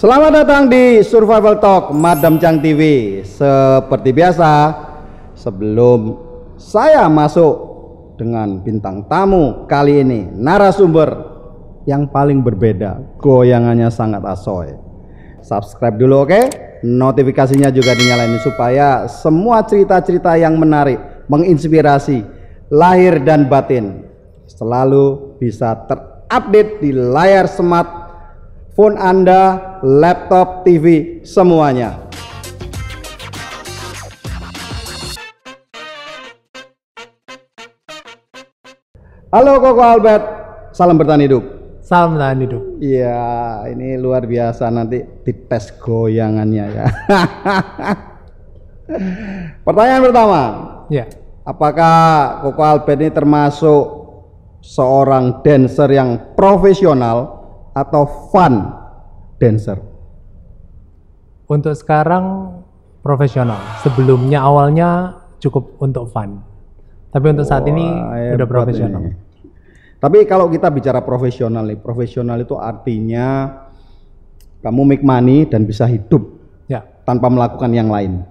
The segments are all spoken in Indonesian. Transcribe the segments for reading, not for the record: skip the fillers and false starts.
Selamat datang di Survival Talk Madam Chang TV. Seperti biasa, sebelum saya masuk dengan bintang tamu kali ini, narasumber yang paling berbeda, goyangannya sangat asoy. Subscribe dulu, oke? Notifikasinya juga dinyalain supaya semua cerita-cerita yang menarik, menginspirasi, lahir dan batin selalu bisa terupdate di layar smart phone Anda, laptop, TV, semuanya. Halo Koko Albert, salam bertahan hidup. Salam bertahan hidup. Iya, ini luar biasa, nanti dites goyangannya ya. Pertanyaan pertama. Ya. Apakah Koko Albert ini termasuk seorang dancer yang profesional atau fun dancer? Untuk sekarang profesional. Sebelumnya awalnya cukup untuk fun. Tapi untuk saat ini udah profesional. Ini. Tapi kalau kita bicara profesional nih, profesional itu artinya kamu make money dan bisa hidup ya, tanpa melakukan yang lain.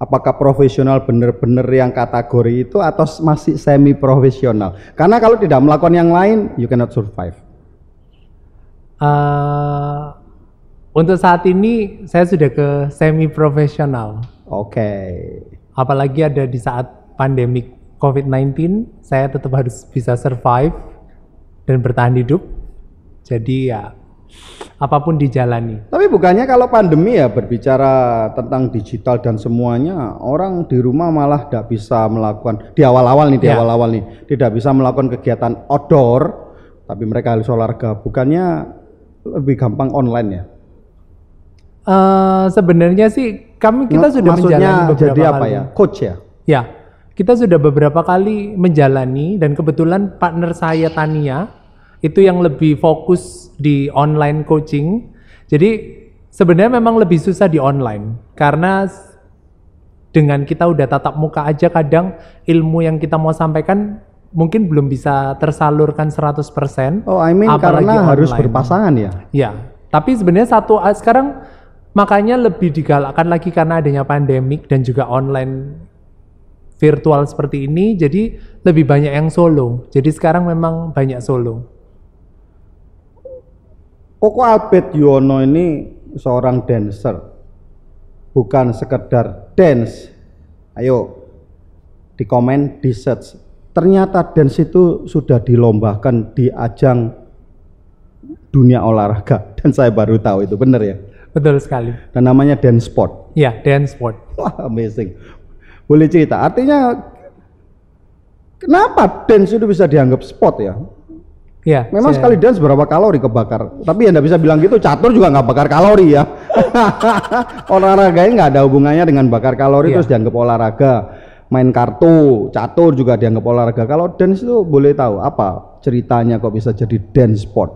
Apakah profesional bener-bener yang kategori itu atau masih semi profesional? Karena kalau tidak melakukan yang lain, you cannot survive. Untuk saat ini saya sudah ke semi profesional. Oke. Apalagi ada di saat pandemik COVID-19, saya tetap harus bisa survive dan bertahan hidup. Jadi ya apapun dijalani. Tapi bukannya kalau pandemi ya, berbicara tentang digital dan semuanya, orang di rumah malah tidak bisa melakukan di awal-awal nih, tidak bisa melakukan kegiatan outdoor, tapi mereka harus olahraga. Bukannya lebih gampang online ya? Sebenarnya sih kita sudah menjalani beberapa jadi apa kali. Ya? Coach ya? Ya, kita sudah beberapa kali menjalani, dan kebetulan partner saya Tania itu yang lebih fokus di online coaching. Jadi sebenarnya memang lebih susah di online karena dengan kita udah tatap muka aja kadang ilmu yang kita mau sampaikan mungkin belum bisa tersalurkan 100%. Oh, karena harus berpasangan ya? Ya, tapi sebenarnya sekarang makanya lebih digalakkan lagi karena adanya pandemik dan juga online virtual seperti ini, jadi lebih banyak yang solo. Jadi sekarang memang banyak solo. Koko Albert Yuwono ini seorang dancer, bukan sekedar dance. Ayo di komen, di search. Ternyata dance itu sudah dilombakan di ajang dunia olahraga, dan saya baru tahu itu, benar ya? Betul sekali. Dan namanya dance sport. Ya, dance sport. Wah, amazing. Boleh cerita, artinya kenapa dance itu bisa dianggap sport ya? Ya. Memang sekali dance berapa kalori kebakar? Tapi ya nggak bisa bilang gitu, catur juga nggak bakar kalori ya. Olahraganya nggak ada hubungannya dengan bakar kalori, terus dianggap olahraga. Main kartu, catur juga dianggap olahraga. Kalau dance itu boleh tahu apa ceritanya kok bisa jadi dance sport?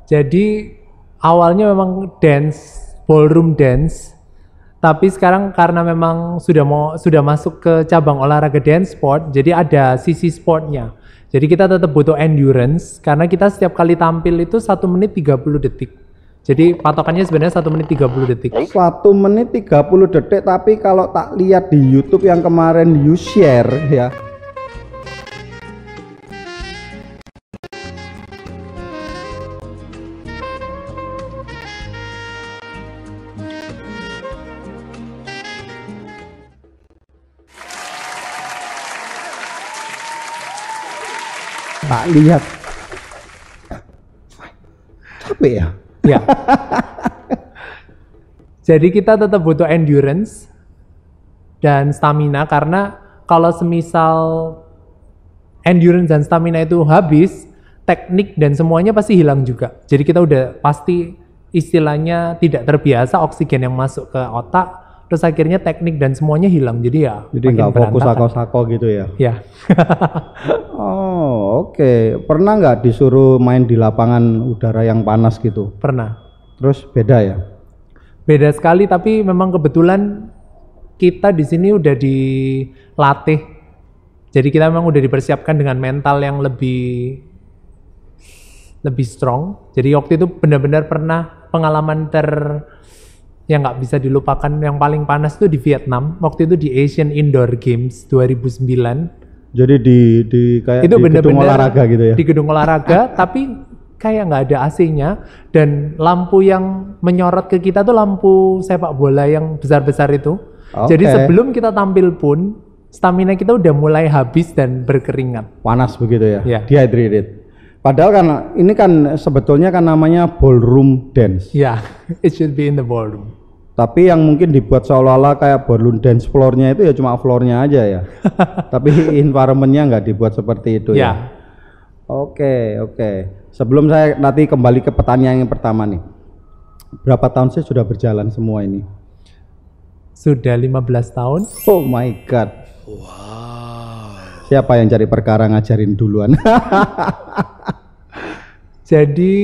Jadi awalnya memang dance, ballroom dance. Tapi sekarang karena memang sudah masuk ke cabang olahraga dance sport, jadi ada sisi sportnya. Jadi kita tetap butuh endurance karena kita setiap kali tampil itu 1 menit 30 detik. Jadi patokannya sebenarnya 1 menit 30 detik. 1 menit 30 detik, tapi kalau tak lihat di YouTube yang kemarin you share ya. Tak lihat. Capek ya? Ya. Jadi kita tetap butuh endurance dan stamina, karena kalau semisal endurance dan stamina itu habis, teknik dan semuanya pasti hilang juga. Jadi kita udah pasti istilahnya tidak terbiasa oksigen yang masuk ke otak, terus akhirnya teknik dan semuanya hilang. Jadi nggak fokus sako-sako gitu ya? Ya. Oh, oke. Pernah nggak disuruh main di lapangan udara yang panas gitu? Pernah. Terus beda ya? Beda sekali, tapi memang kebetulan kita di sini udah dilatih. Jadi kita memang udah dipersiapkan dengan mental yang lebih strong. Jadi waktu itu benar-benar pernah pengalaman yang nggak bisa dilupakan, yang paling panas itu di Vietnam. Waktu itu di Asian Indoor Games 2009. Jadi di kayak itu di gedung olahraga gitu ya? Di gedung olahraga, tapi kayak nggak ada AC-nya, dan lampu yang menyorot ke kita tuh lampu sepak bola yang besar-besar itu. Jadi sebelum kita tampil pun, stamina kita udah mulai habis dan berkeringat. Panas begitu ya? Yeah. Dehydrated. Padahal kan ini kan sebetulnya kan namanya ballroom dance. Ya, yeah, it should be in the ballroom. Tapi yang mungkin dibuat seolah-olah kayak ballroom dance floor-nya itu ya cuma floor-nya aja ya. Tapi environment-nya nggak dibuat seperti itu ya. Oke. Sebelum saya nanti kembali ke pertanyaan yang pertama nih. Berapa tahun sih sudah berjalan semua ini? Sudah 15 tahun. Oh my god. Wow. Siapa yang cari perkara ngajarin duluan? Jadi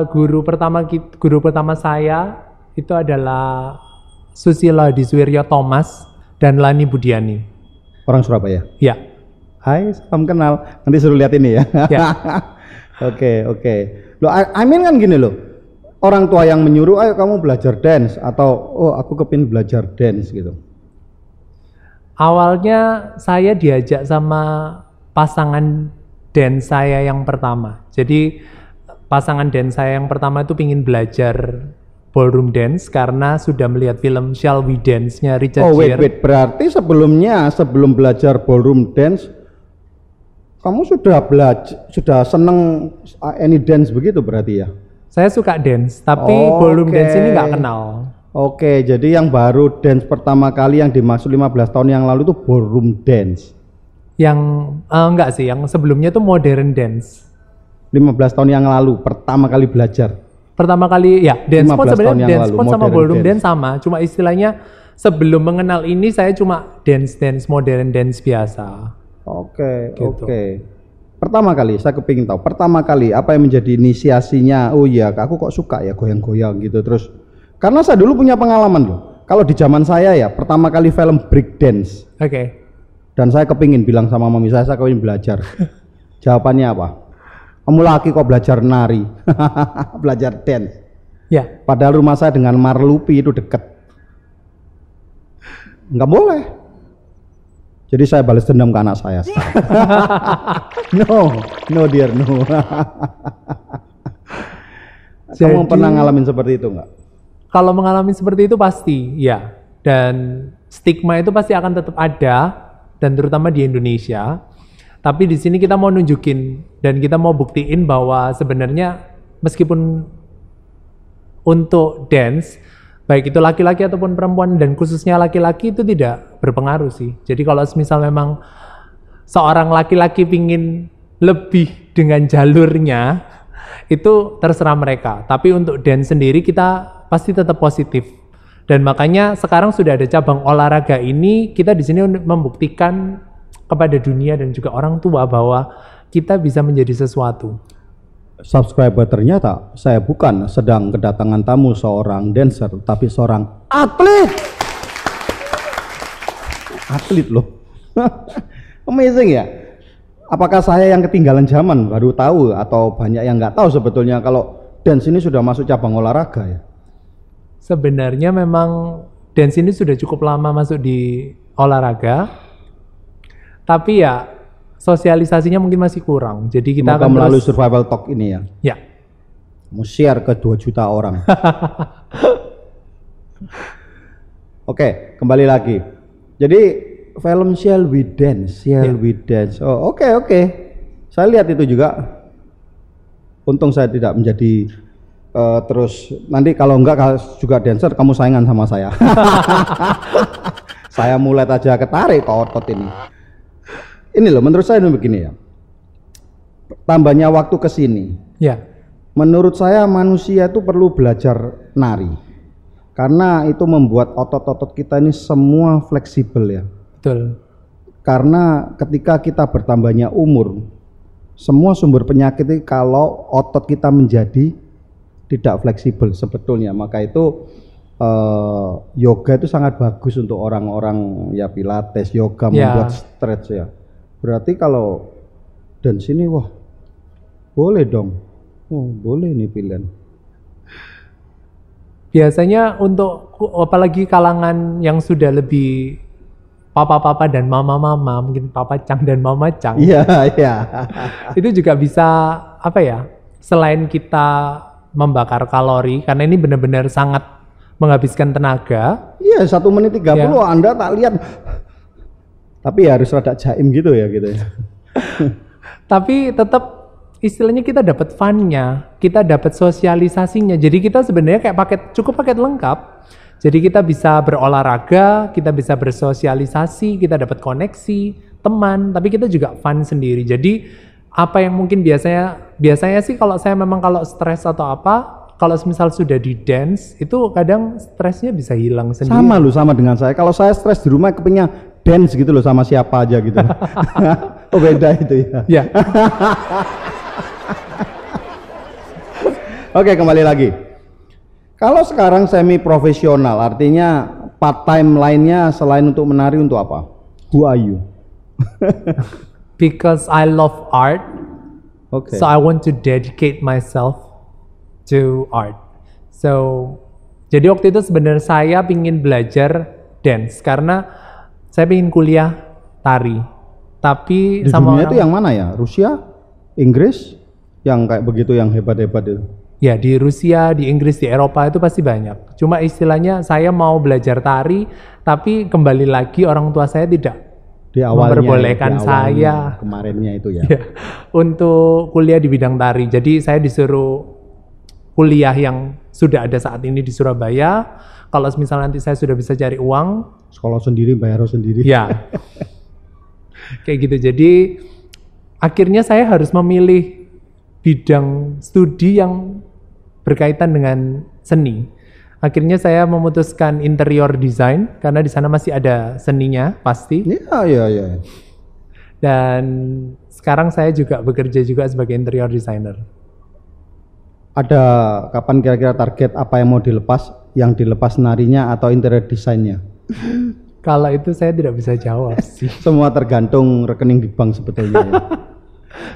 guru pertama saya itu adalah Susilo Hadiswiryo Thomas dan Lani Budiani. Orang Surabaya? Ya. Hai, salam kenal. Nanti suruh lihat ini ya. Ya. Oke. Loh, I mean kan gini loh. Orang tua yang menyuruh, ayo kamu belajar dance, atau oh aku kepin belajar dance gitu. Awalnya saya diajak sama pasangan dance saya yang pertama. Jadi pasangan dance saya yang pertama itu pingin belajar ballroom dance karena sudah melihat film Shall We Dance-nya Richard Gere. Wait, berarti sebelum belajar ballroom dance, kamu sudah seneng any dance begitu berarti ya? Saya suka dance, tapi ballroom dance ini nggak kenal. Oke, jadi yang baru dance pertama kali yang dimaksud 15 tahun yang lalu itu ballroom dance? Yang enggak sih, yang sebelumnya itu modern dance. 15 tahun yang lalu, pertama kali belajar? Pertama kali ya, dance spot sebenarnya dance spot sama ballroom dance sama, cuma istilahnya sebelum mengenal ini saya cuma dance modern dance biasa. Oke. Pertama kali saya kepingin tahu, pertama kali apa yang menjadi inisiasinya? Oh iya, aku kok suka ya goyang-goyang gitu terus. Karena saya dulu punya pengalaman loh. Kalau di zaman saya ya, pertama kali film break dance. Oke. Dan saya kepingin bilang sama mami saya kepingin belajar. Jawabannya apa? Kamu laki kok belajar nari, belajar dance. Ya. Padahal rumah saya dengan Marlupi itu deket. Nggak boleh. Jadi saya balas dendam ke anak saya. No dear, no. Kamu pernah ngalamin seperti itu nggak? Kalau mengalami seperti itu pasti, ya. Dan stigma itu pasti akan tetap ada, dan terutama di Indonesia. Tapi di sini kita mau nunjukin dan kita mau buktiin bahwa sebenarnya meskipun untuk dance, baik itu laki-laki ataupun perempuan dan khususnya laki-laki itu tidak berpengaruh sih. Jadi kalau misal memang seorang laki-laki pingin lebih dengan jalurnya, itu terserah mereka. Tapi untuk dance sendiri kita pasti tetap positif. Dan makanya sekarang sudah ada cabang olahraga ini, kita di sini untuk membuktikan kepada dunia dan juga orang tua bahwa kita bisa menjadi sesuatu. Subscriber, ternyata saya bukan sedang kedatangan tamu seorang dancer, tapi seorang atlet. Atlet loh. Amazing ya. Apakah saya yang ketinggalan zaman baru tahu atau banyak yang nggak tahu sebetulnya kalau dance ini sudah masuk cabang olahraga ya? Sebenarnya memang dance ini sudah cukup lama masuk di olahraga. Tapi ya sosialisasinya mungkin masih kurang. Jadi kita akan melalui survival talk ini ya. Ya. Mau share ke 2 juta orang. Oke, kembali lagi. Jadi film Shall We Dance, We Dance. Oh, oke. Saya lihat itu juga. Untung saya tidak menjadi terus nanti kalau enggak juga dancer kamu saingan sama saya. Saya mulai aja ketarik ke otot ini. Ini loh, menurut saya begini ya. Tambahnya waktu ke sini. Ya. Menurut saya manusia itu perlu belajar nari. Karena itu membuat otot-otot kita ini semua fleksibel ya. Betul. Karena ketika kita bertambahnya umur, semua sumber penyakit itu kalau otot kita menjadi tidak fleksibel sebetulnya. Maka itu yoga itu sangat bagus untuk orang-orang ya, pilates, yoga, membuat stretch ya. Berarti kalau dan sini wah boleh dong. Oh, boleh nih pilihan. Biasanya untuk apalagi kalangan yang sudah lebih papa-papa dan mama-mama, mungkin papa Chang dan mama Chang. Iya, iya. Itu juga bisa apa ya? Selain kita membakar kalori, karena ini benar-benar sangat menghabiskan tenaga. Iya, 1 menit 30 Ya. Anda tak lihat. Tapi harus rada jaim gitu ya gitu ya. Tapi tetap istilahnya kita dapat fun-nya, kita dapat sosialisasinya. Jadi kita sebenarnya kayak cukup paket lengkap. Jadi kita bisa berolahraga, kita bisa bersosialisasi, kita dapat koneksi, teman, tapi kita juga fun sendiri. Jadi apa yang mungkin biasanya sih kalau saya memang kalau stres atau apa, kalau misal sudah di dance itu kadang stresnya bisa hilang sendiri. Sama dengan saya. Kalau saya stres di rumah kepingnya dance gitu loh sama siapa aja gitu. Oh beda itu ya. Ya. Oke, kembali lagi. Kalau sekarang semi profesional, artinya part time lainnya selain untuk menari untuk apa? Who are you? Because I love art, Oke. so I want to dedicate myself to art. So, jadi waktu itu sebenarnya saya ingin belajar dance karena saya ingin kuliah tari. Tapi Di sama dunia itu yang mana ya? Rusia, Inggris, yang kayak begitu yang hebat-hebat itu. ya di Rusia, di Inggris, di Eropa itu pasti banyak. Cuma istilahnya saya mau belajar tari, tapi kembali lagi orang tua saya tidak Di awalnya, memperbolehkan di awalnya, saya kemarinnya itu ya. ya, untuk kuliah di bidang tari. Jadi saya disuruh kuliah yang sudah ada saat ini di Surabaya. Kalau misalnya nanti saya sudah bisa cari uang, Sekolah sendiri, bayar sendiri. ya kayak gitu. Jadi akhirnya saya harus memilih bidang studi yang berkaitan dengan seni. Akhirnya saya memutuskan interior design karena di sana masih ada seninya pasti. Iya, iya, iya. Dan sekarang saya juga bekerja juga sebagai interior designer. Ada kapan kira-kira target apa yang mau dilepas? Yang dilepas narinya atau interior desainnya? Kalau itu saya tidak bisa jawab sih. Semua tergantung rekening di bank sebetulnya ya.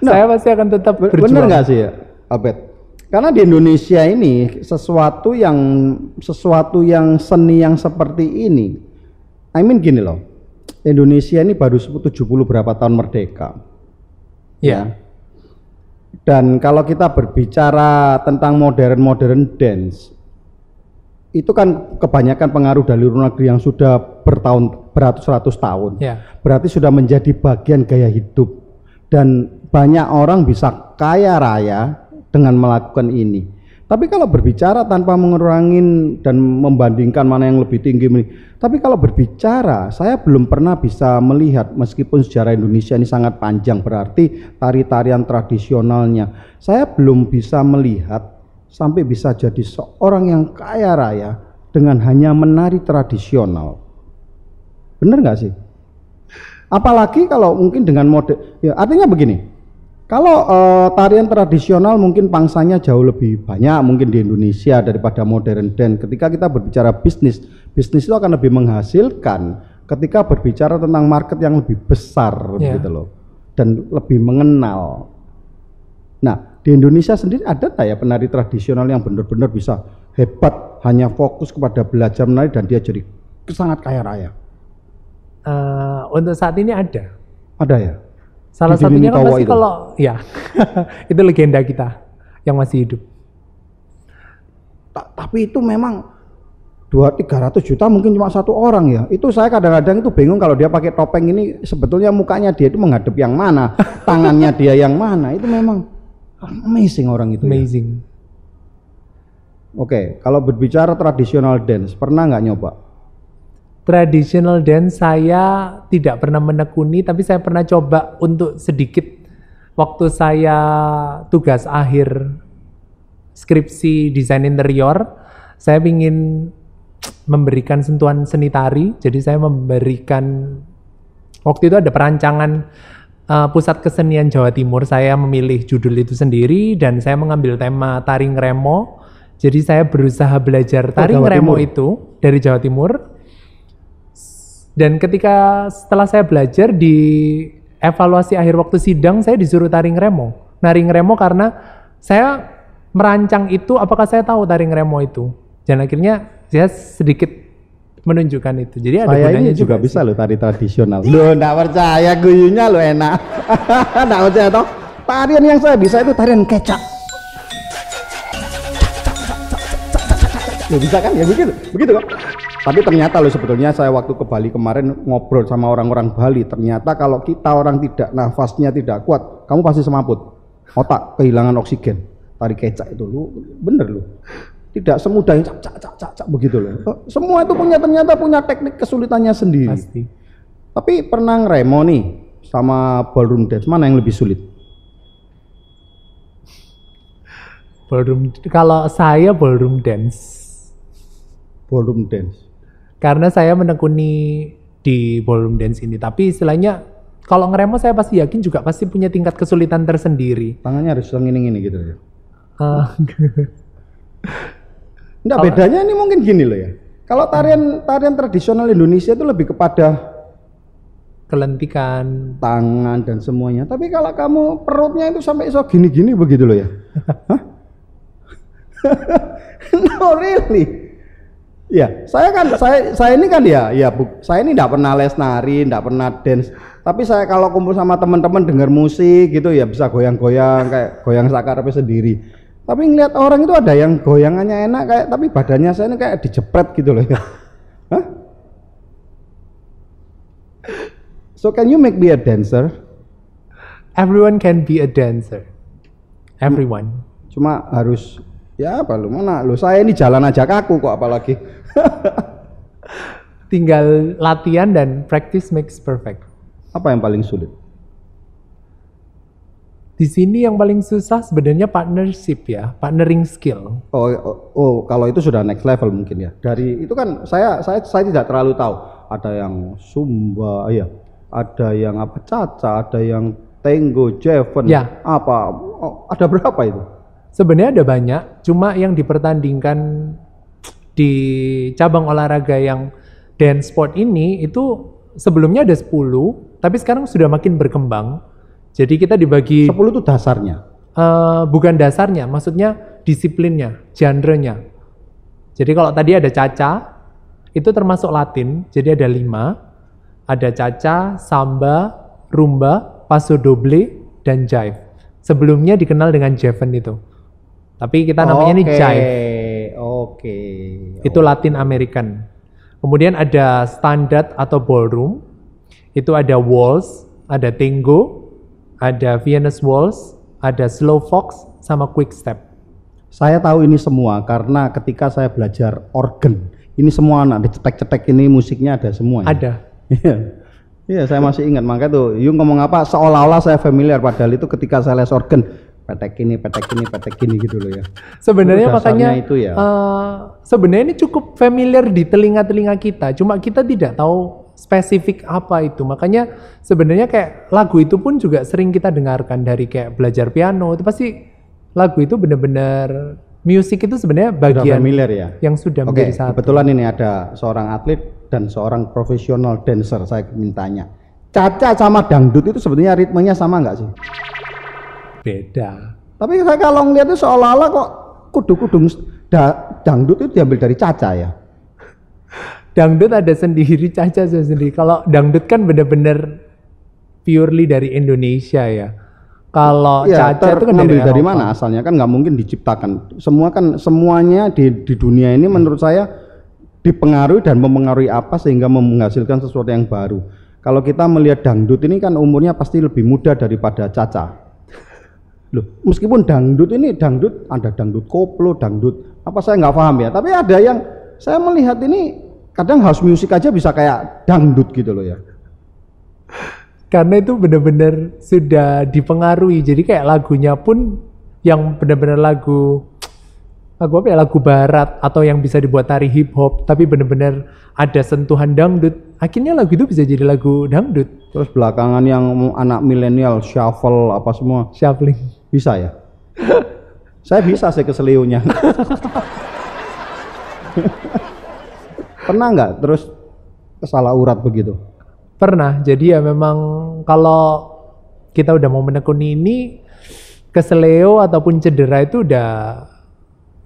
Saya pasti akan tetap berjuang. Bener nggak sih ya, Albert? Karena di Indonesia ini sesuatu yang seni yang seperti ini, I mean gini loh, Indonesia ini baru 70 berapa tahun merdeka. Ya. Dan kalau kita berbicara tentang modern dance, itu kan kebanyakan pengaruh dari luar negeri yang sudah beratus-ratus tahun. Ya. Berarti sudah menjadi bagian gaya hidup. Dan banyak orang bisa kaya raya dengan melakukan ini. Tapi kalau berbicara tanpa mengurangi dan membandingkan mana yang lebih tinggi, tapi kalau berbicara, saya belum pernah bisa melihat, meskipun sejarah Indonesia ini sangat panjang, berarti tari-tarian tradisionalnya, saya belum bisa melihat sampai bisa jadi seorang yang kaya raya dengan hanya menari tradisional. Bener nggak sih? Apalagi kalau mungkin dengan mode, ya artinya begini. Kalau tarian tradisional mungkin pangsanya jauh lebih banyak mungkin di Indonesia daripada modern dance. Ketika kita berbicara bisnis itu akan lebih menghasilkan ketika berbicara tentang market yang lebih besar gitu loh, dan lebih mengenal. Nah, di Indonesia sendiri ada nggak ya penari tradisional yang benar-benar bisa hebat, hanya fokus kepada belajar menari dan dia jadi sangat kaya raya? Untuk saat ini ada. Ada ya? Salah Di satunya kan pasti itu. kalau ya itu legenda kita yang masih hidup. Tapi itu memang 200-300 juta mungkin cuma satu orang ya. Itu saya kadang-kadang itu bingung kalau dia pakai topeng ini sebetulnya mukanya dia itu menghadap yang mana, tangannya dia yang mana. Itu memang amazing orang itu. Amazing. Ya. Oke, kalau berbicara tradisional dance, pernah nggak nyoba? Traditional dance saya tidak pernah menekuni, tapi saya pernah coba untuk sedikit waktu saya tugas akhir skripsi desain interior. Saya ingin memberikan sentuhan seni tari, jadi saya memberikan, waktu itu ada perancangan Pusat Kesenian Jawa Timur, saya memilih judul itu sendiri dan saya mengambil tema tari ngremo. Jadi saya berusaha belajar tari ngremo itu dari Jawa Timur. Dan setelah saya belajar di evaluasi akhir waktu sidang, saya disuruh tari ngremo. Nari ngremo karena saya merancang itu, apakah saya tahu tari ngremo itu? Dan akhirnya saya sedikit menunjukkan itu. Jadi ada Saya gunanya ini juga sih. bisa loh tari tradisional. Loh, enggak percaya, guyunya lo enak. Enggak percaya toh? Tarian yang saya bisa itu tarian kecak. Loh, bisa kan? Ya begitu. Begitu kok. Tapi ternyata loh sebetulnya saya waktu ke Bali kemarin ngobrol sama orang-orang Bali, ternyata kalau kita orang tidak nafasnya tidak kuat, kamu pasti semaput. Otak kehilangan oksigen. Tari kecak itu lu bener lu. Tidak semudah yang cak begitu loh. Semua itu ternyata punya teknik kesulitannya sendiri. Pasti. Tapi pernah ngeremo nih sama ballroom dance, mana yang lebih sulit? Ballroom, kalau saya ballroom dance. Ballroom dance. Karena saya menekuni di ballroom dance ini. Tapi istilahnya kalau ngeremo saya pasti yakin juga pasti punya tingkat kesulitan tersendiri. Tangannya harus gini gitu ya. Enggak, Kalau- bedanya ini mungkin gini loh ya. Kalau tarian tradisional Indonesia itu lebih kepada Kelentikan. tangan dan semuanya. Tapi kalau kamu perutnya itu sampai iso gini-gini begitu loh ya. Hah? No really. Ya, saya ini kan saya ini enggak pernah les nari, enggak pernah dance. Tapi saya kalau kumpul sama teman-teman dengar musik gitu ya bisa goyang-goyang kayak goyang sakarepnya sendiri. Tapi ngelihat orang itu ada yang goyangannya enak kayak tapi badannya saya ini kayak dijepret gitu loh ya. Hah? So can you make me a dancer? Everyone can be a dancer. Everyone. Cuma harus ya apa lu mana lu saya ini jalan aja kaku kok apalagi. Tinggal latihan dan practice makes perfect. Apa yang paling sulit? Di sini yang paling susah sebenarnya partnership ya, partnering skill. Kalau itu sudah next level mungkin ya. Dari itu kan saya tidak terlalu tahu. Ada yang Sumba, ya. Ada yang apa Caca, ada yang Tango, Jeven, Ya. apa? Ada berapa itu? Sebenarnya ada banyak, cuma yang dipertandingkan di cabang olahraga yang dance sport ini itu sebelumnya ada 10, tapi sekarang sudah makin berkembang. Jadi kita dibagi 10 itu dasarnya. bukan dasarnya, maksudnya disiplinnya, genre-nya. Jadi kalau tadi ada Caca, itu termasuk Latin, jadi ada 5. Ada Caca, Samba, Rumba, Paso Doble, dan Jive. Sebelumnya dikenal dengan Jeven itu. Tapi kita namanya ini Jive. Oke. Itu Latin American. Kemudian ada standard atau ballroom. Itu ada waltz, ada tango, ada Viennese waltz, ada slow fox, sama quick step. Saya tahu ini semua karena ketika saya belajar organ, ini semua anak dicetek-cetek ini musiknya ada semua. Ya? Ada. Iya. Iya, saya masih ingat. Makanya tuh Yung ngomong apa seolah-olah saya familiar padahal itu ketika saya les organ petek ini gitu loh ya. Sebenarnya Itu dasarnya makanya itu ya. sebenarnya ini cukup familiar di telinga-telinga kita. Cuma kita tidak tahu spesifik apa itu. Makanya sebenarnya kayak lagu itu pun juga sering kita dengarkan dari kayak belajar piano. Itu pasti lagu itu benar-benar musik itu sebenarnya Sudah bagian familiar ya. yang sudah Oke, menjadi satu. kebetulan ini ada seorang atlet dan seorang profesional dancer. Saya mintanya. Caca sama dangdut itu sebetulnya ritmenya sama nggak sih? Beda. Tapi saya kalau ngeliat itu seolah-olah kok kudu-kudu dangdut itu diambil dari Caca ya. Dangdut ada sendiri, Caca sendiri. Kalau dangdut kan benar-benar purely dari Indonesia ya. Kalau Iya, Caca itu kan ngambil dari Eropa. mana asalnya kan nggak mungkin diciptakan. Semuanya di dunia ini menurut saya dipengaruhi dan mempengaruhi apa sehingga menghasilkan sesuatu yang baru. Kalau kita melihat dangdut ini kan umurnya pasti lebih muda daripada Caca. Loh, meskipun dangdut ada dangdut koplo, dangdut apa saya nggak paham ya. Tapi ada yang saya melihat ini kadang house music aja bisa kayak dangdut gitu loh ya. Karena itu benar-benar sudah dipengaruhi. Jadi kayak lagunya pun yang benar-benar lagu apa ya, lagu barat atau yang bisa dibuat tari hip hop tapi benar-benar ada sentuhan dangdut. Akhirnya lagu itu bisa jadi lagu dangdut. Terus belakangan yang anak milenial shuffle apa semua Shuffling. bisa ya. Saya bisa sih keseliunya. Pernah nggak terus kesalah urat begitu? Pernah. Jadi ya memang kalau kita udah mau menekuni ini keseleo ataupun cedera itu udah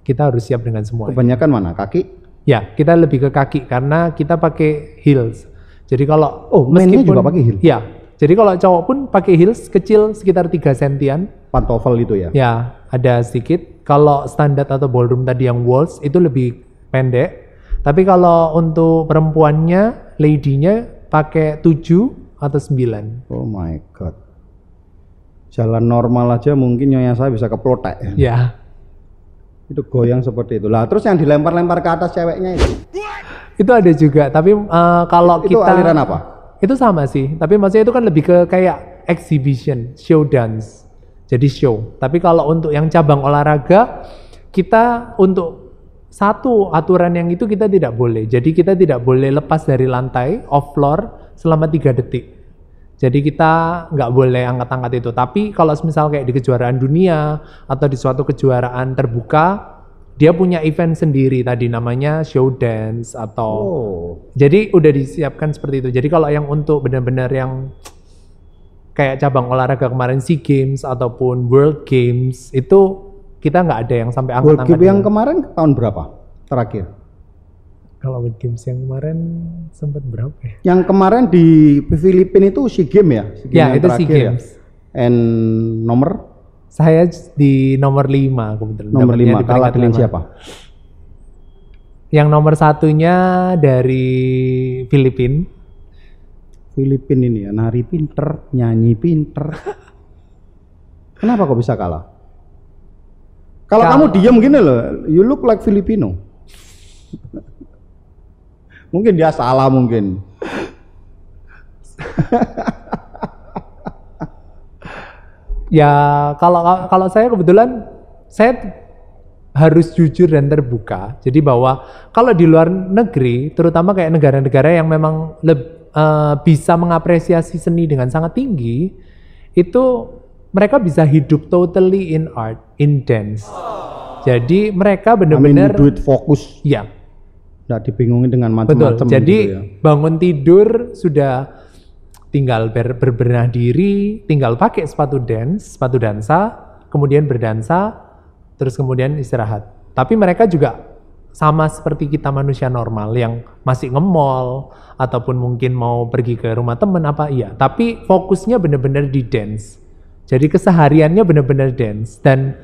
Kita harus siap dengan semua. Kebanyakan mana? Kaki? Ya, kita lebih ke kaki karena kita pakai heels. Jadi kalau mainnya juga pakai heel? Ya, jadi kalau cowok pun pakai heels kecil sekitar 3 sentian. Pantofel itu ya? Ya, ada sedikit. Kalau standar atau ballroom tadi yang waltz itu lebih pendek. Tapi kalau untuk perempuannya, lady-nya pakai 7 atau 9. Oh my god. Jalan normal aja mungkin nyonya saya bisa keplotek. Ya. Itu goyang seperti itu. Lah terus yang dilempar-lempar ke atas ceweknya itu? Itu ada juga, tapi kalau itu kita... Itu aliran apa? Itu sama sih, tapi maksudnya itu kan lebih ke kayak exhibition, show dance. Jadi show. Tapi kalau untuk yang cabang olahraga, kita untuk satu aturan yang itu kita tidak boleh. Jadi kita tidak boleh lepas dari lantai, off floor, selama 3 detik. Jadi kita nggak boleh angkat-angkat itu. Tapi kalau misal kayak di kejuaraan dunia, atau di suatu kejuaraan terbuka, dia punya event sendiri tadi namanya show dance atau jadi udah disiapkan seperti itu. Jadi kalau yang untuk benar-benar yang kayak cabang olahraga kemarin SEA Games ataupun World Games itu kita nggak ada yang sampai angkat-angkat. World Games yang kemarin tahun berapa terakhir? Kalau World Games yang kemarin sempat berapa ya? Yang kemarin di Filipina itu SEA Games ya? Ya itu SEA Games. Ya? And nomor? Saya di nomor 5 kebetulan. Nomor 5, kalah dengan siapa? Yang nomor 1-nya dari Filipina. Filipina ini ya, nari pinter, nyanyi pinter. Kenapa kok bisa kalah? Kalau kamu diam gini loh, you look like Filipino. Mungkin dia salah mungkin. Ya kalau saya kebetulan saya harus jujur dan terbuka. Jadi bahwa kalau di luar negeri, terutama kayak negara-negara yang memang bisa mengapresiasi seni dengan sangat tinggi, itu mereka bisa hidup totally in art, in dance. Jadi mereka benar-benar duit fokus. Ya. Nggak dibingungin dengan macam-macam. Jadi gitu ya. Bangun tidur sudah tinggal berbenah diri, tinggal pakai sepatu dance, sepatu dansa, kemudian berdansa, terus kemudian istirahat. Tapi mereka juga sama seperti kita manusia normal yang masih nge-mall ataupun mungkin mau pergi ke rumah temen apa iya. Tapi fokusnya benar-benar di dance. Jadi kesehariannya benar-benar dance dan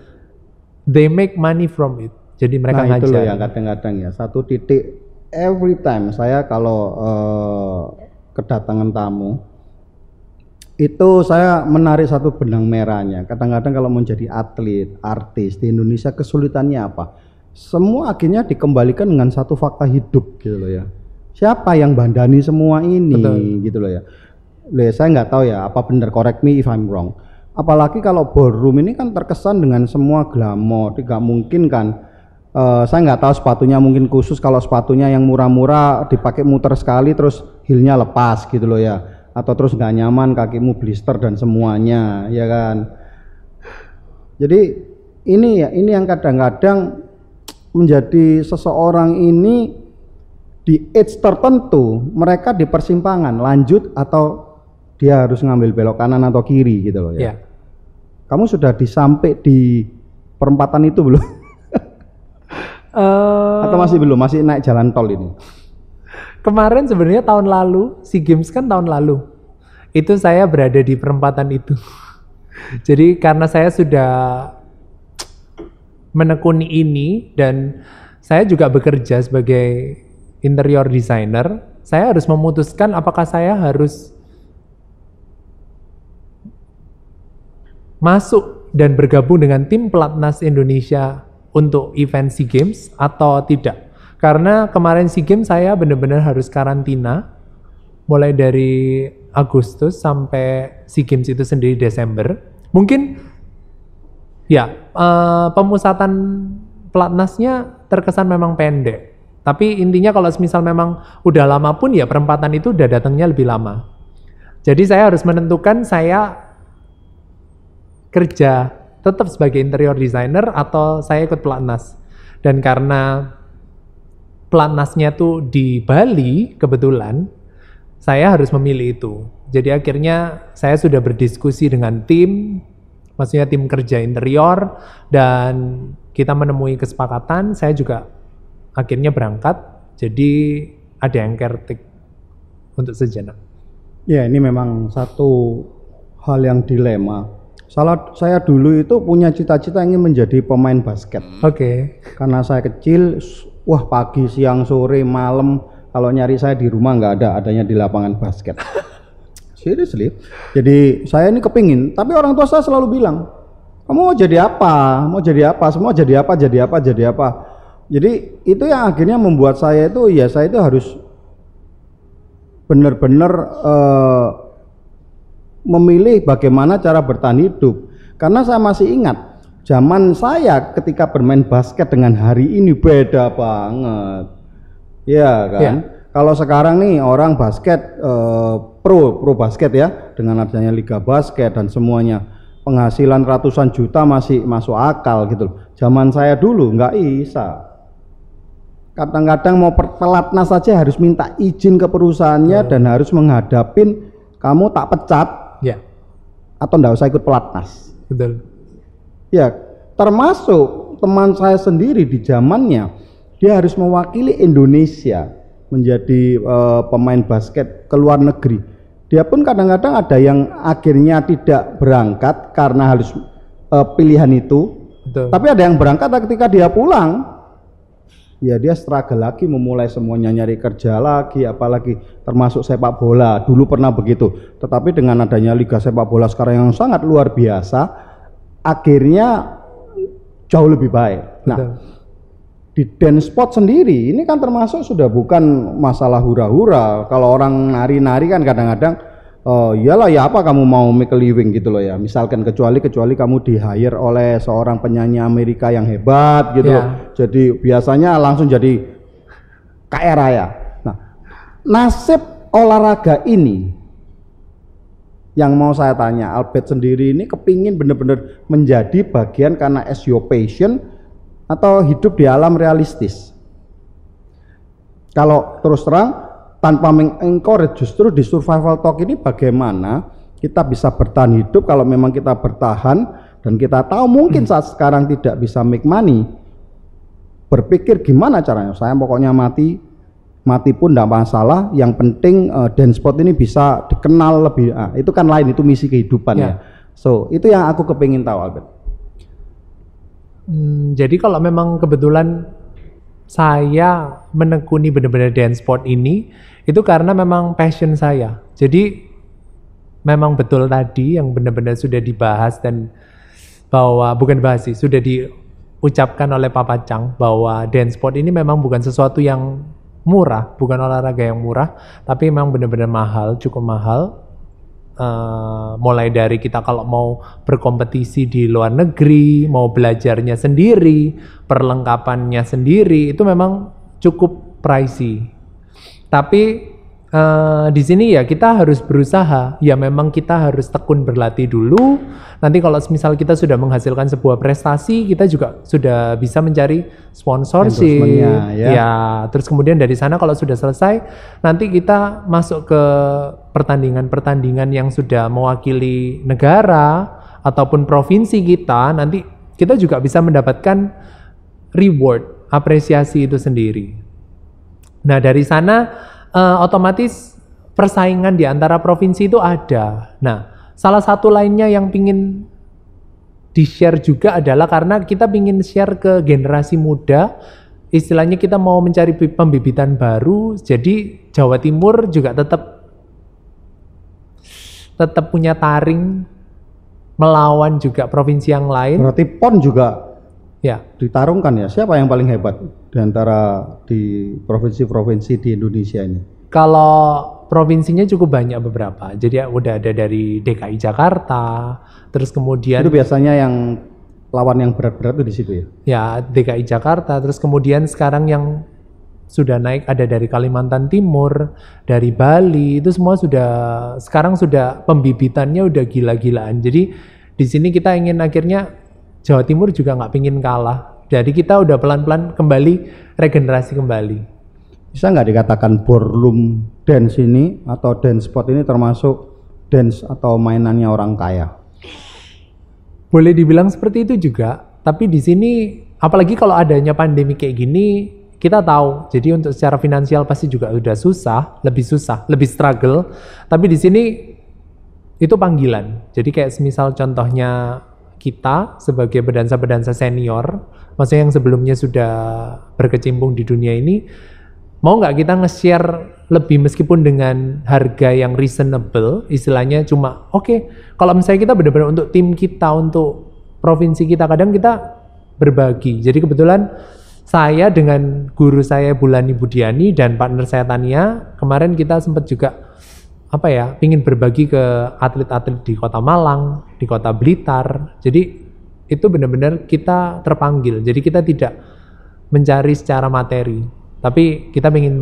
they make money from it. Jadi mereka ngajar. Itu loh yang kadang-kadang ya satu titik every time saya kalau kedatangan tamu itu saya menarik satu benang merahnya. Kadang-kadang kalau mau jadi atlet, artis di Indonesia kesulitannya apa? Semua akhirnya dikembalikan dengan satu fakta hidup gitu loh ya. Siapa yang bandani semua ini? Betul. Gitu loh ya. Saya nggak tahu ya apa benar, correct me if I'm wrong. Apalagi kalau ballroom ini kan terkesan dengan semua glamor, tidak mungkin kan. Saya nggak tahu sepatunya mungkin khusus, kalau sepatunya yang murah-murah dipakai muter sekali terus heelnya lepas gitu loh ya. Atau terus nggak nyaman, kakimu blister dan semuanya, ya kan. Jadi ini yang kadang-kadang menjadi seseorang ini di age tertentu mereka di persimpangan lanjut atau dia harus ngambil belok kanan atau kiri gitu loh ya. Kamu sudah disampai di perempatan itu belum? Atau masih belum, masih naik jalan tol ini? Kemarin sebenarnya tahun lalu, SEA Games kan tahun lalu, itu saya berada di perempatan itu. Jadi karena saya sudah menekuni ini dan saya juga bekerja sebagai interior designer, saya harus memutuskan apakah saya harus masuk dan bergabung dengan tim pelatnas Indonesia untuk event SEA Games atau tidak. Karena kemarin SEA Games saya benar-benar harus karantina mulai dari Agustus sampai SEA Games itu sendiri Desember. Mungkin ya pemusatan pelatnasnya terkesan memang pendek. Tapi intinya kalau misal memang udah lama pun ya perempatan itu udah datangnya lebih lama. Jadi saya harus menentukan saya kerja tetap sebagai interior designer atau saya ikut pelatnas. Dan karena pelatnasnya tuh di Bali kebetulan, saya harus memilih itu. Jadi akhirnya saya sudah berdiskusi dengan tim, maksudnya tim kerja interior, dan kita menemui kesepakatan, saya juga akhirnya berangkat, jadi ada yang caretaker untuk sejenak. Ya, ini memang satu hal yang dilema. Saya dulu itu punya cita-cita ingin menjadi pemain basket. Oke. Karena saya kecil, wah pagi, siang, sore, malam, kalau nyari saya di rumah nggak ada, adanya di lapangan basket. Seriously. Jadi saya ini kepingin, tapi orang tua saya selalu bilang, kamu mau jadi apa? Mau jadi apa? Semua jadi apa? Jadi apa? Jadi apa? Jadi itu yang akhirnya membuat saya itu, ya saya itu harus benar-benar memilih bagaimana cara bertahan hidup. Karena saya masih ingat zaman saya ketika bermain basket dengan hari ini beda banget. Ya kan? Ya. Kalau sekarang nih orang basket pro basket ya, dengan adanya liga basket dan semuanya, penghasilan ratusan juta masih masuk akal gitu. Zaman saya dulu nggak bisa. Kadang-kadang mau pelatnas saja harus minta izin ke perusahaannya dan harus menghadapin kamu tak pecat. Ya. Atau enggak usah ikut pelatnas. Betul. Ya, termasuk teman saya sendiri di zamannya, dia harus mewakili Indonesia menjadi pemain basket ke luar negeri. Dia pun kadang-kadang ada yang akhirnya tidak berangkat karena harus pilihan itu. Betul. Tapi ada yang berangkat ketika dia pulang. Ya dia struggle lagi memulai semuanya, nyari kerja lagi, apalagi termasuk sepak bola. Dulu pernah begitu, tetapi dengan adanya liga sepak bola sekarang yang sangat luar biasa, akhirnya jauh lebih baik. Nah, di dance sport sendiri ini kan termasuk sudah bukan masalah hura-hura. Kalau orang nari-nari kan kadang-kadang iyalah ya apa kamu mau make a living gitu loh ya. Misalkan kecuali kamu di hire oleh seorang penyanyi Amerika yang hebat gitu loh. Jadi biasanya langsung jadi kaya raya. Nah, nasib olahraga ini yang mau saya tanya, Albert sendiri ini kepingin benar-benar menjadi bagian karena as your passion atau hidup di alam realistis? Kalau terus terang tanpa mengencourage, justru di survival talk ini bagaimana kita bisa bertahan hidup. Kalau memang kita bertahan dan kita tahu mungkin saat sekarang tidak bisa make money, berpikir gimana caranya, saya pokoknya mati pun tidak masalah, yang penting dance sport ini bisa dikenal lebih. Itu kan lain, itu misi kehidupan ya. So itu yang aku kepingin tahu, Albert. Jadi kalau memang kebetulan saya menekuni benar-benar dance sport ini, itu karena memang passion saya. Jadi memang betul tadi yang benar-benar sudah dibahas dan bahwa bukan bahas sih, sudah diucapkan oleh Papa Chang bahwa dance sport ini memang bukan sesuatu yang murah, bukan olahraga yang murah, tapi memang benar-benar mahal, cukup mahal. Mulai dari kita kalau mau berkompetisi di luar negeri, mau belajarnya sendiri, perlengkapannya sendiri, itu memang cukup pricey. Tapi di sini ya kita harus berusaha, ya memang kita harus tekun berlatih dulu. Nanti kalau misal kita sudah menghasilkan sebuah prestasi, kita juga sudah bisa mencari sponsorship. Ya, terus kemudian dari sana kalau sudah selesai, nanti kita masuk ke pertandingan-pertandingan yang sudah mewakili negara ataupun provinsi kita. Nanti kita juga bisa mendapatkan reward, apresiasi itu sendiri. Nah dari sana otomatis persaingan di antara provinsi itu ada. Nah, salah satu lainnya yang pingin di-share juga adalah karena kita pingin share ke generasi muda, istilahnya kita mau mencari pembibitan baru, jadi Jawa Timur juga tetap punya taring melawan juga provinsi yang lain. Berarti PON juga ya ditarungkan ya, siapa yang paling hebat di antara di provinsi-provinsi di Indonesia ini? Kalau provinsinya cukup banyak beberapa, jadi udah ada dari DKI Jakarta, terus kemudian itu biasanya yang lawan yang berat-berat itu di situ ya? Ya DKI Jakarta, terus kemudian sekarang yang sudah naik ada dari Kalimantan Timur, dari Bali, itu semua sekarang sudah pembibitannya udah gila-gilaan. Jadi di sini kita ingin akhirnya Jawa Timur juga nggak pingin kalah. Jadi kita udah pelan-pelan kembali regenerasi kembali. Bisa nggak dikatakan ballroom dance ini atau dance sport ini termasuk dance atau mainannya orang kaya? Boleh dibilang seperti itu juga, tapi di sini apalagi kalau adanya pandemi kayak gini, kita tahu. Jadi untuk secara finansial pasti juga udah susah, lebih struggle. Tapi di sini itu panggilan. Jadi kayak semisal contohnya kita sebagai pedansa-pedansa senior, maksudnya yang sebelumnya sudah berkecimpung di dunia ini, mau nggak kita nge-share lebih meskipun dengan harga yang reasonable, istilahnya cuma oke, kalau misalnya kita benar-benar untuk tim kita, untuk provinsi kita, kadang kita berbagi. Jadi kebetulan saya dengan guru saya Bulani Budiani dan partner saya Tania, kemarin kita sempat juga pingin berbagi ke atlet-atlet di Kota Malang, di Kota Blitar. Jadi itu benar-benar kita terpanggil. Jadi kita tidak mencari secara materi, tapi kita ingin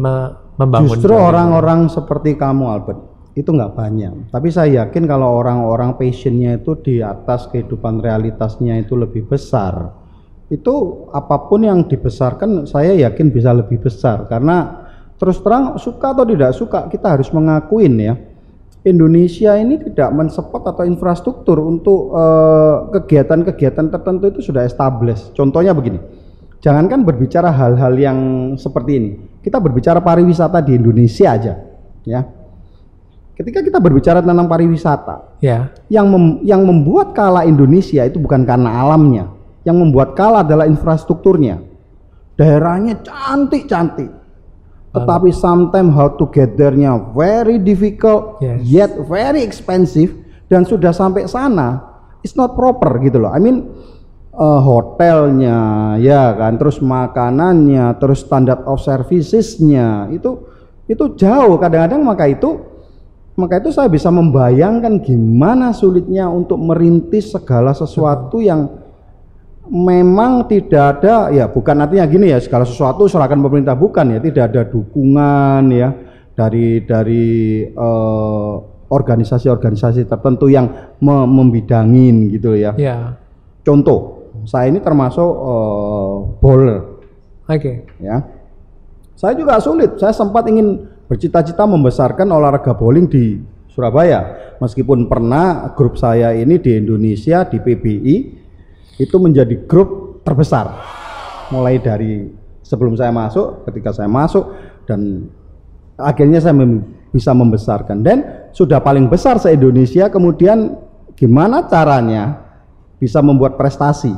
membangun. Justru orang-orang seperti kamu, Albert, itu nggak banyak. Tapi saya yakin kalau orang-orang passionnya itu di atas kehidupan realitasnya itu lebih besar. Itu apapun yang dibesarkan, saya yakin bisa lebih besar. Karena terus terang, suka atau tidak suka, kita harus mengakuin ya, Indonesia ini tidak mensupport atau infrastruktur untuk kegiatan-kegiatan tertentu itu sudah established. Contohnya begini, jangankan berbicara hal-hal yang seperti ini, kita berbicara pariwisata di Indonesia aja, ya. Ketika kita berbicara tentang pariwisata, ya, yang membuat kalah Indonesia itu bukan karena alamnya, yang membuat kalah adalah infrastrukturnya. Daerahnya cantik-cantik, tetapi sometimes how to get there-nya very difficult, yet very expensive, dan sudah sampai sana, it's not proper gitu loh. I mean, hotelnya, ya kan, terus makanannya, terus standard of services-nya itu jauh. Kadang-kadang maka itu saya bisa membayangkan gimana sulitnya untuk merintis segala sesuatu yang memang tidak ada, ya bukan artinya gini ya, segala sesuatu serahkan pemerintah, bukan ya, tidak ada dukungan ya dari organisasi-organisasi tertentu yang membidangin gitu ya. Contoh, saya ini termasuk bowler. Ya. Saya juga sulit, saya sempat ingin bercita-cita membesarkan olahraga bowling di Surabaya. Meskipun pernah grup saya ini di Indonesia, di PBI, itu menjadi grup terbesar mulai dari sebelum saya masuk, ketika saya masuk, dan akhirnya saya bisa membesarkan dan sudah paling besar se-Indonesia. Kemudian gimana caranya bisa membuat prestasi?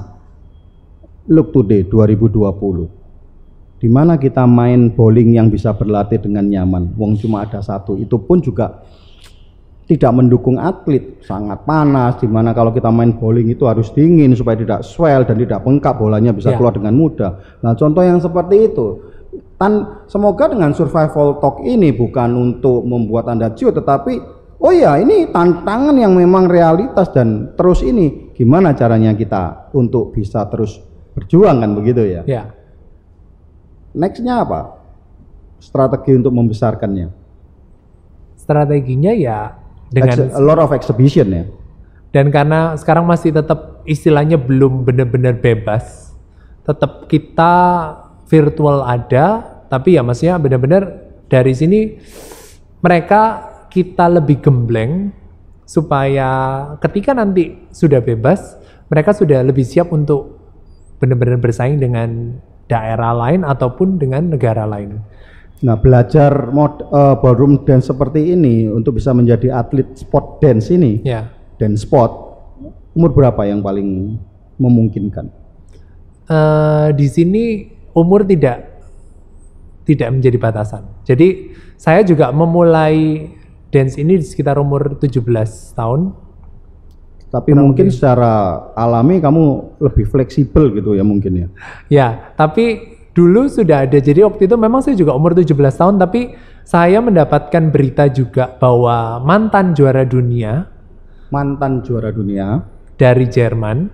Look Today 2020, di mana kita main bowling yang bisa berlatih dengan nyaman, wong cuma ada satu, itu pun juga tidak mendukung atlet, sangat panas, dimana kalau kita main bowling itu harus dingin supaya tidak swell dan tidak bengkak, bolanya bisa keluar dengan mudah. Nah, contoh yang seperti itu, semoga dengan survival talk ini bukan untuk membuat Anda ciut, tetapi oh ya, ini tantangan yang memang realitas, dan terus ini gimana caranya kita untuk bisa terus berjuang, kan begitu ya. Nextnya apa? Strategi untuk membesarkannya? Strateginya ya dengan a lot of exhibition ya. Dan karena sekarang masih tetap istilahnya belum benar-benar bebas, tetap kita virtual ada, tapi ya maksudnya benar-benar dari sini mereka kita lebih gembleng supaya ketika nanti sudah bebas, mereka sudah lebih siap untuk benar-benar bersaing dengan daerah lain ataupun dengan negara lain. Nah, belajar ballroom dance seperti ini untuk bisa menjadi atlet sport dance ini, dance sport, umur berapa yang paling memungkinkan? Di sini umur tidak menjadi batasan. Jadi saya juga memulai dance ini di sekitar umur 17 tahun. Tapi mungkin secara alami kamu lebih fleksibel gitu ya mungkin ya? Ya, tapi dulu sudah ada, jadi waktu itu memang saya juga umur 17 tahun, tapi saya mendapatkan berita juga bahwa mantan juara dunia dari Jerman,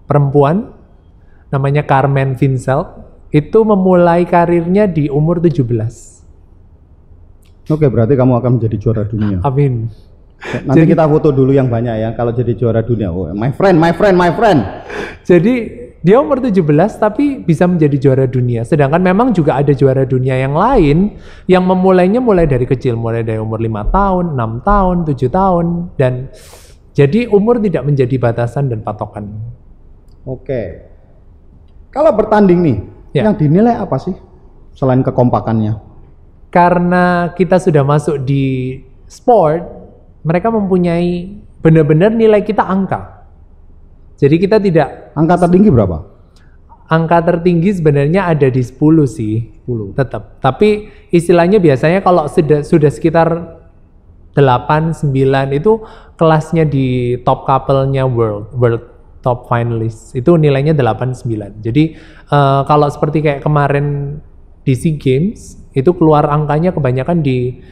perempuan, namanya Carmen Vincelt, itu memulai karirnya di umur 17. Oke, berarti kamu akan menjadi juara dunia. Amin. Nanti jadi, kita foto dulu yang banyak ya, kalau jadi juara dunia. Oh, my friend. Jadi dia umur 17 tapi bisa menjadi juara dunia. Sedangkan memang juga ada juara dunia yang lain yang memulainya mulai dari kecil, mulai dari umur 5 tahun, 6 tahun, 7 tahun. Dan jadi umur tidak menjadi batasan dan patokan. Oke. Kalau bertanding nih, Ya. yang dinilai apa sih selain kekompakannya? Karena kita sudah masuk di sport, mereka mempunyai benar-benar nilai kita angka. Jadi kita tidak, Angka tertinggi berapa? angka tertinggi sebenarnya ada di 10 sih. 10. Tetap. Tapi istilahnya biasanya kalau sudah sekitar 8, 9 itu kelasnya di top couple-nya world top finalist. Itu nilainya 8, 9. Jadi kalau seperti kayak kemarin di SEA Games itu keluar angkanya kebanyakan di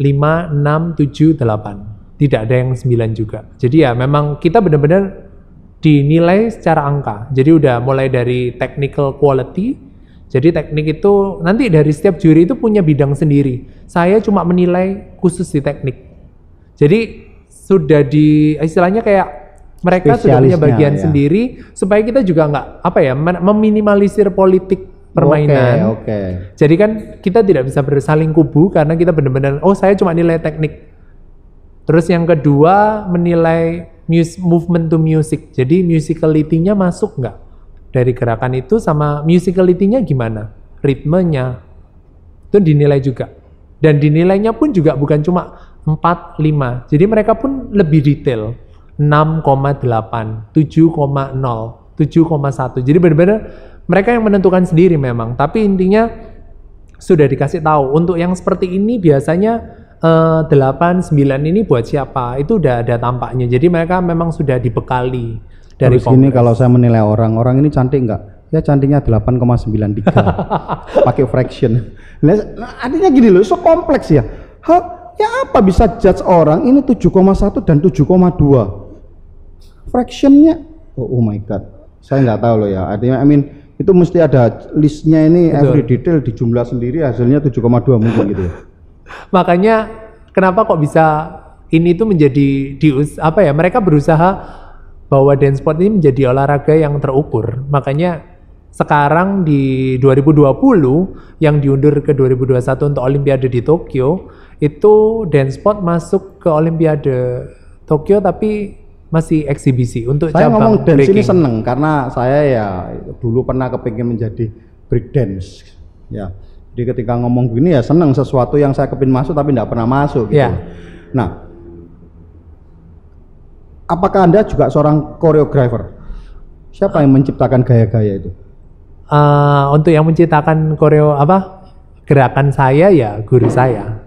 5, 6, 7, 8. Tidak ada yang 9 juga. Jadi ya memang kita benar-benar dinilai secara angka. Jadi udah mulai dari technical quality. Jadi teknik itu nanti dari setiap juri itu punya bidang sendiri. Saya cuma menilai khusus di teknik. Jadi sudah di istilahnya kayak mereka sudah punya bagian ya. sendiri supaya kita juga nggak apa ya meminimalisir politik permainan. Oke. Jadi kan kita tidak bisa bersaling kubu karena kita benar-benar saya cuma nilai teknik. Terus yang kedua menilai movement to music. Jadi musicality-nya masuk nggak? Dari gerakan itu sama musicality-nya gimana? Ritmenya. Itu dinilai juga. Dan dinilainya pun juga bukan cuma 4, 5. Jadi mereka pun lebih detail. 6,8, 7,0, 7,1. Jadi benar-benar mereka yang menentukan sendiri memang. Tapi intinya sudah dikasih tahu. Untuk yang seperti ini biasanya 8, 9 ini buat siapa? Itu udah ada tampaknya. Jadi mereka memang sudah dibekali. Dari sini kalau saya menilai orang ini cantik nggak? Ya cantiknya 8,93 pakai fraction. Nah, artinya gini loh, so kompleks ya. Ya apa bisa judge orang ini 7,1 dan 7,2 fractionnya? Oh my god, saya nggak tahu loh ya. Artinya itu mesti ada listnya ini. Betul. Every detail dijumlah sendiri hasilnya 7,2 mungkin gitu ya. Makanya kenapa kok bisa ini tuh menjadi mereka berusaha bahwa dance sport ini menjadi olahraga yang terukur. Makanya sekarang di 2020 yang diundur ke 2021 untuk Olimpiade di Tokyo, itu dance sport masuk ke Olimpiade Tokyo tapi masih eksibisi untuk saya cabang ngomong dance breaking. Ini seneng karena saya ya dulu pernah kepingin menjadi break dance ya. Jadi ketika ngomong gini ya seneng sesuatu yang saya kepingin masuk tapi tidak pernah masuk gitu. Ya. Nah, apakah Anda juga seorang koreografer? Siapa yang menciptakan gaya-gaya itu? Untuk yang menciptakan gerakan saya ya guru saya.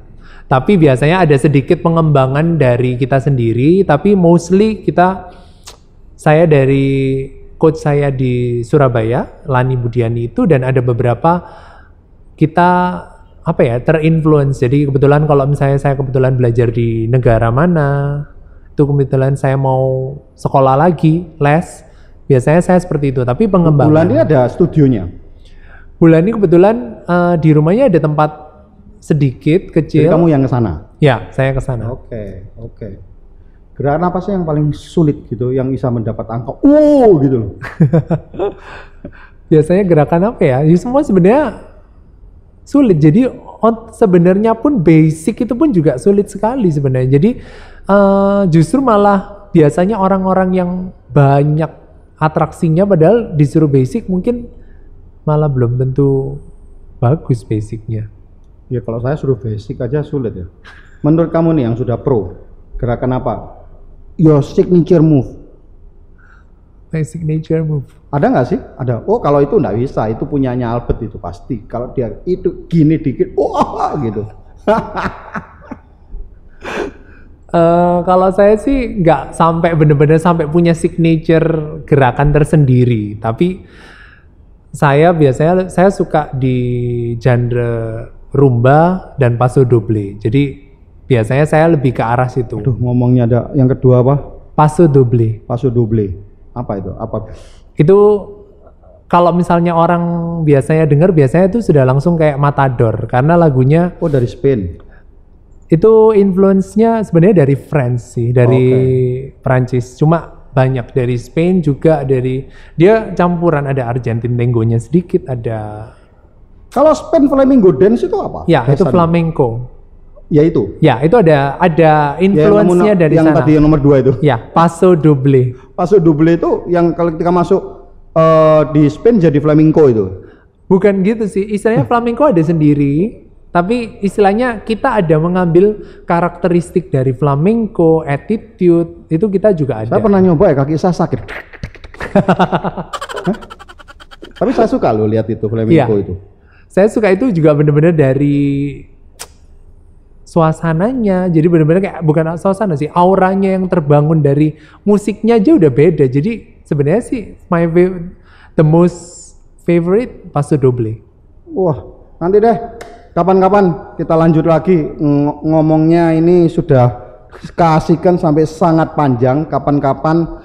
Tapi biasanya ada sedikit pengembangan dari kita sendiri, tapi mostly saya dari coach saya di Surabaya, Lani Budiani itu, dan ada beberapa kita terinfluence. Jadi kebetulan kalau misalnya saya kebetulan belajar di negara mana, itu kebetulan saya mau sekolah lagi, les, biasanya saya seperti itu. Tapi pengembangan. Bulan ini ada studionya? Bulan ini kebetulan di rumahnya ada tempat sedikit kecil. Jadi kamu yang ke sana? Ya, saya ke sana. Oke. Gerakan apa sih yang paling sulit gitu, yang bisa mendapat angka gitu loh? Biasanya gerakan apa ya? Ya semua sebenarnya sulit. Jadi sebenarnya pun basic itu pun juga sulit sekali sebenarnya. Jadi justru malah biasanya orang-orang yang banyak atraksinya padahal disuruh basic mungkin malah belum tentu bagus basicnya. Ya kalau saya suruh basic aja sulit ya. Menurut kamu nih yang sudah pro, gerakan apa? Your signature move. My signature move. Ada nggak sih? Ada. Oh kalau itu nggak bisa, itu punyanya Albert itu pasti. Kalau dia itu gini dikit, gitu. Kalau saya sih nggak sampai benar-benar sampai punya signature gerakan tersendiri. Tapi saya biasanya suka di genre rumba dan paso doble. Jadi biasanya saya lebih ke arah situ. Aduh, ngomongnya ada yang kedua apa? Paso doble. Paso doble. Apa itu? Itu kalau misalnya orang biasanya dengar biasanya itu sudah langsung kayak Matador karena lagunya dari Spain. Itu influence-nya sebenarnya dari France sih, dari Prancis. Cuma banyak dari Spain juga, dia campuran, ada Argentine tangonya sedikit, ada. Kalau Spain flamenco dance itu apa? Ya, itu flamenco. Ya itu. Ya, itu ada influence-nya dari yang sana. Yang tadi yang nomor 2 itu. Ya, paso doble. Paso doble itu yang kalau ketika masuk di spin jadi flamenco itu. Bukan gitu sih, istilahnya flamenco ada sendiri, tapi istilahnya kita ada mengambil karakteristik dari flamenco, attitude, itu kita juga ada. Saya pernah nyoba ya, kaki saya sakit. Tapi saya suka loh lihat itu flamenco itu. Saya suka itu juga bener-bener dari suasananya, jadi bener-bener kayak bukan suasana sih, auranya yang terbangun dari musiknya aja udah beda. Jadi sebenarnya sih the most favorite Paso Doble. Wah, nanti deh kapan-kapan kita lanjut lagi ngomongnya, ini sudah keasikan sampai sangat panjang. Kapan-kapan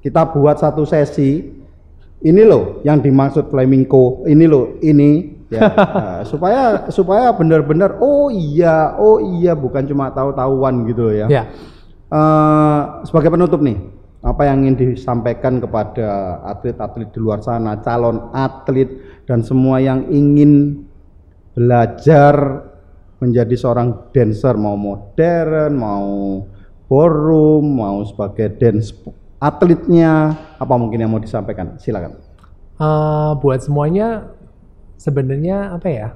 kita buat satu sesi. Ini loh yang dimaksud flamenco. Ini loh, ini ya. Nah, supaya benar-benar oh iya bukan cuma tahu-tahuan gitu loh ya. Ya. Sebagai penutup nih, apa yang ingin disampaikan kepada atlet-atlet di luar sana, calon atlet dan semua yang ingin belajar menjadi seorang dancer, mau modern, mau ballroom, mau sebagai dance atletnya, apa mungkin yang mau disampaikan? Silakan. Buat semuanya sebenarnya apa ya?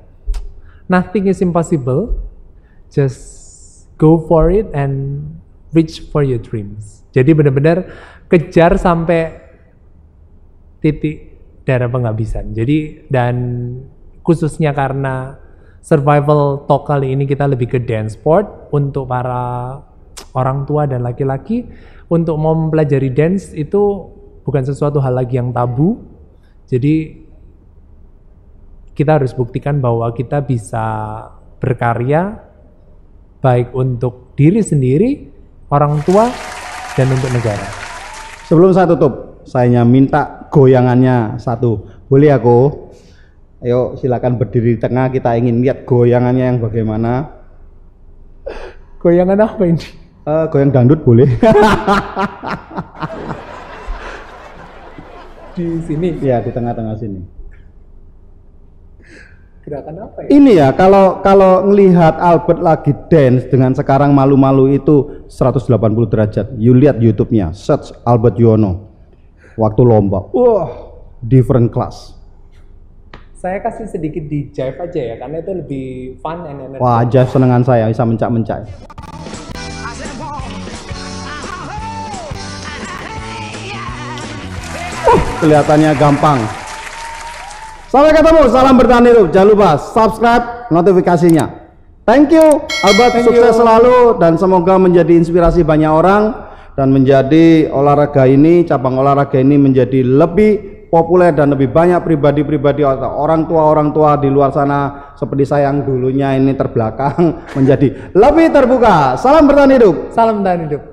Nothing is impossible. Just go for it and reach for your dreams. Jadi benar-benar kejar sampai titik darah penghabisan. Jadi dan khususnya karena survival talk kali ini kita lebih ke dance sport untuk para orang tua dan laki-laki, untuk mau mempelajari dance itu bukan sesuatu hal lagi yang tabu. Jadi kita harus buktikan bahwa kita bisa berkarya baik untuk diri sendiri, orang tua, dan untuk negara. Sebelum saya tutup, saya minta goyangannya satu. Boleh aku? Ayo silakan berdiri di tengah, kita ingin lihat goyangannya yang bagaimana. Goyangan apa ini? Goyang dangdut boleh. Di sini? Ya, di tengah-tengah sini. Gerakan apa ya? Ini ya, kalau ngelihat Albert lagi dance dengan sekarang malu-malu itu 180 derajat. You lihat YouTube-nya, search Albert Yono. Waktu lomba, wah, different class. Saya kasih sedikit di jive aja ya, karena itu lebih fun and energetic. Wah, jive senengan saya, bisa mencak-mencak. Kelihatannya gampang. Sampai ketemu, salam bertahan hidup. Jangan lupa subscribe, notifikasinya. Thank you, Albert. Sukses selalu dan semoga menjadi inspirasi banyak orang dan menjadi olahraga ini, cabang olahraga ini menjadi lebih populer dan lebih banyak pribadi-pribadi orang tua di luar sana seperti saya yang dulunya ini terbelakang menjadi lebih terbuka. Salam bertahan hidup. Salam bertahan hidup.